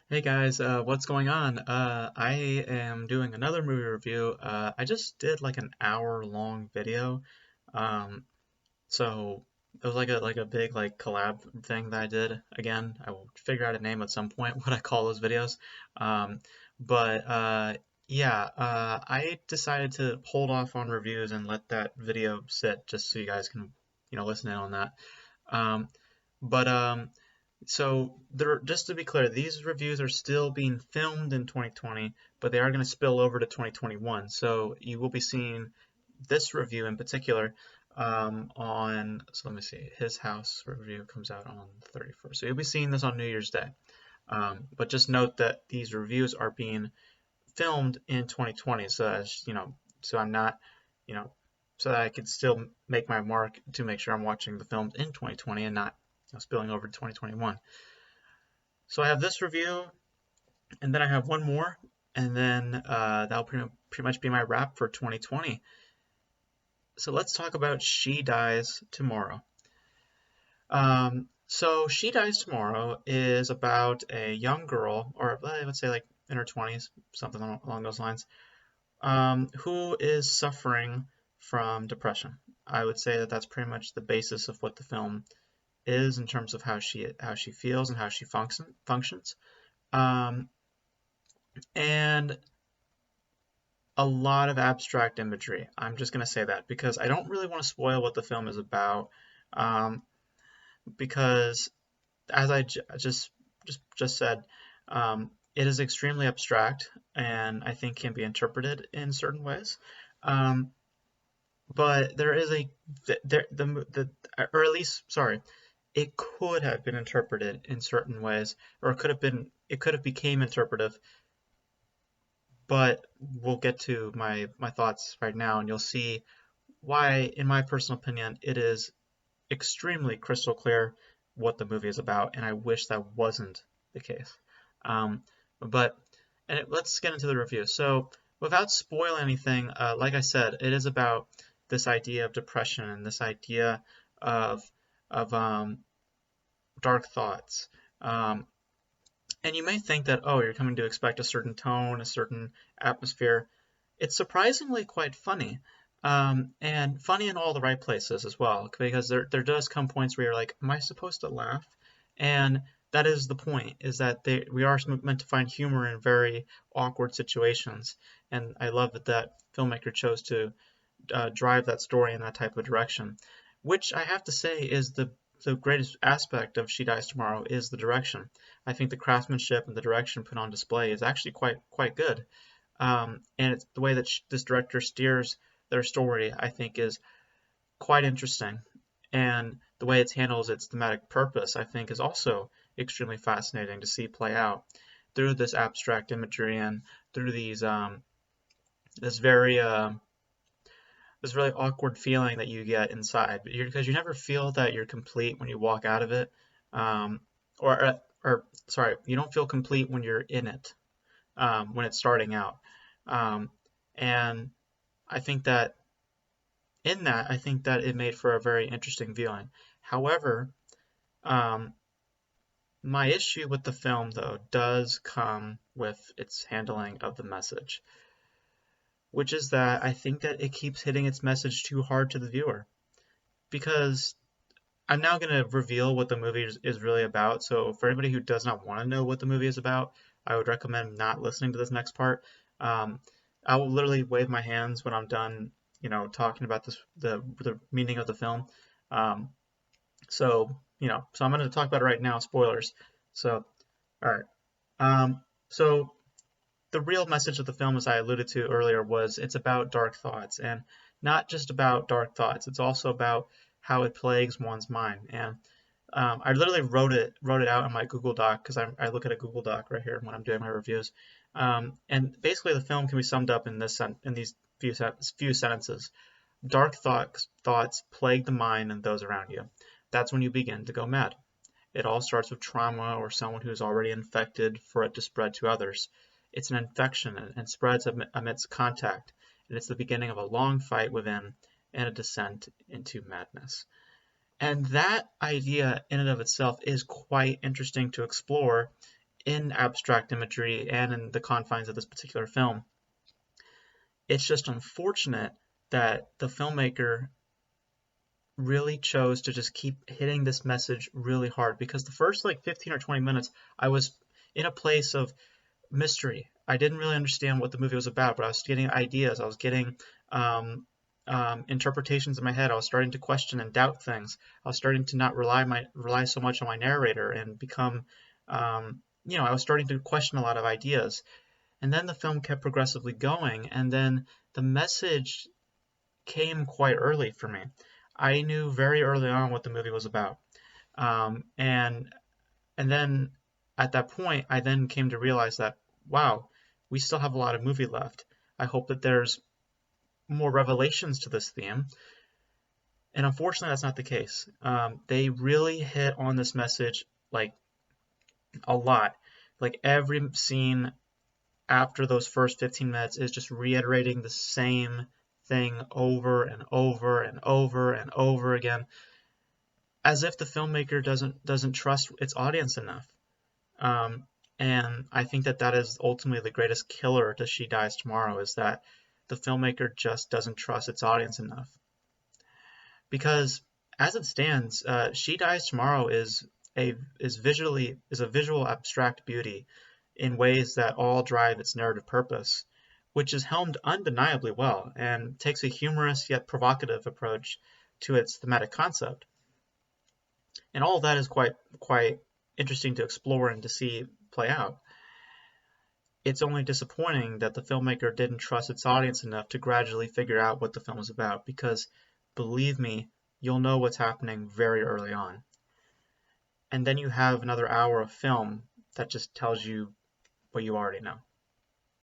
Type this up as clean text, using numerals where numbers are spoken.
Hey guys, what's going on? I am doing another movie review. I just did like an hour-long video. Um, so it was like a big like collab thing that I did. Again, I will figure out a name at some point what I call those videos. Um, but yeah, I decided to hold off on reviews and let that video sit just so you guys can, listen in on that. Um, but so there, just to be clear, these reviews are still being filmed in 2020, but they are going to spill over to 2021. So you will be seeing this review in particular so let me see, his house review comes out on the 31st. So you'll be seeing this on New Year's Day. But just note that these reviews are being filmed in 2020, so as so I'm not, you know, so that I could still make my mark to make sure I'm watching the films in 2020 and not spilling over to 2021. So I have this review, and then I have one more, and then that'll pretty much be my wrap for 2020. So let's talk about She Dies Tomorrow. So She Dies Tomorrow is about a young girl, or I would say like in her 20s, something along those lines, who is suffering from depression. I would say that that's pretty much the basis of what the film is in terms of how she feels and how she functions. Um, and a lot of abstract imagery. I'm just gonna say that because I don't really want to spoil what the film is about. Um, because as I just said, it is extremely abstract and I think can be interpreted in certain ways. Um, but there is a there the or at least sorry, it could have been interpreted in certain ways, or it could have became interpretive. But we'll get to my thoughts right now, and you'll see why, in my personal opinion, it is extremely crystal clear what the movie is about, and I wish that wasn't the case. Um, but let's get into the review. So, without spoiling anything, like I said, it is about this idea of depression and this idea of of dark thoughts. Um, and you may think that, oh, you're coming to expect a certain tone, a certain atmosphere. It's surprisingly quite funny. And funny in all the right places as well, because there does come points where you're like, am I supposed to laugh? And that is the point, is that we are meant to find humor in very awkward situations. And I love that that filmmaker chose to drive that story in that type of direction, which I have to say is the greatest aspect of She Dies Tomorrow is the direction. I think the craftsmanship and the direction put on display is actually quite good. And it's the way that this director steers their story, I think, is quite interesting. And the way it handles its thematic purpose, I think, is also extremely fascinating to see play out through this abstract imagery and through these this very this really awkward feeling that you get inside, because you never feel that you're complete when you walk out of it, um, or sorry, you don't feel complete when you're in it, when it's starting out, um, and I think that I think that it made for a very interesting viewing. However, um, my issue with the film, though, does come with its handling of the message, which is that I think that it keeps hitting its message too hard to the viewer. Because I'm now going to reveal what the movie is really about. So for anybody who does not want to know what the movie is about, I would recommend not listening to this next part. Um, I will literally wave my hands when I'm done, talking about the meaning of the film. Um, so I'm going to talk about it right now. Spoilers. So, all right. So the real message of the film, as I alluded to earlier, was it's about dark thoughts, and not just about dark thoughts. It's also about how it plagues one's mind. And I literally wrote it out in my Google Doc, because I look at a Google Doc right here when I'm doing my reviews. And basically, the film can be summed up in these few sentences. Dark thoughts plague the mind and those around you. That's when you begin to go mad. It all starts with trauma or someone who's already infected for it to spread to others. It's an infection and spreads amidst contact, and it's the beginning of a long fight within and a descent into madness. And that idea in and of itself is quite interesting to explore in abstract imagery and in the confines of this particular film. It's just unfortunate that the filmmaker really chose to just keep hitting this message really hard, because the first like 15 or 20 minutes I was in a place of mystery. I didn't really understand what the movie was about, but I was getting ideas. I was getting interpretations in my head. I was starting to question and doubt things. I was starting to not rely so much on my narrator and become, I was starting to question a lot of ideas. And then the film kept progressively going, and then the message came quite early for me. I knew very early on what the movie was about, and then at that point, I then came to realize that, wow, we still have a lot of movie left. I hope that there's more revelations to this theme. And unfortunately, that's not the case. They really hit on this message like a lot. Like every scene after those first 15 minutes is just reiterating the same thing over and over and over and over again, as if the filmmaker doesn't trust its audience enough. Um, and I think that that is ultimately the greatest killer to She Dies Tomorrow, is that the filmmaker just doesn't trust its audience enough. Because as it stands, She Dies Tomorrow a visual abstract beauty in ways that all drive its narrative purpose, which is helmed undeniably well and takes a humorous yet provocative approach to its thematic concept. And all of that is quite interesting to explore and to see play out. It's only disappointing that the filmmaker didn't trust its audience enough to gradually figure out what the film is about, because believe me, you'll know what's happening very early on. And then you have another hour of film that just tells you what you already know.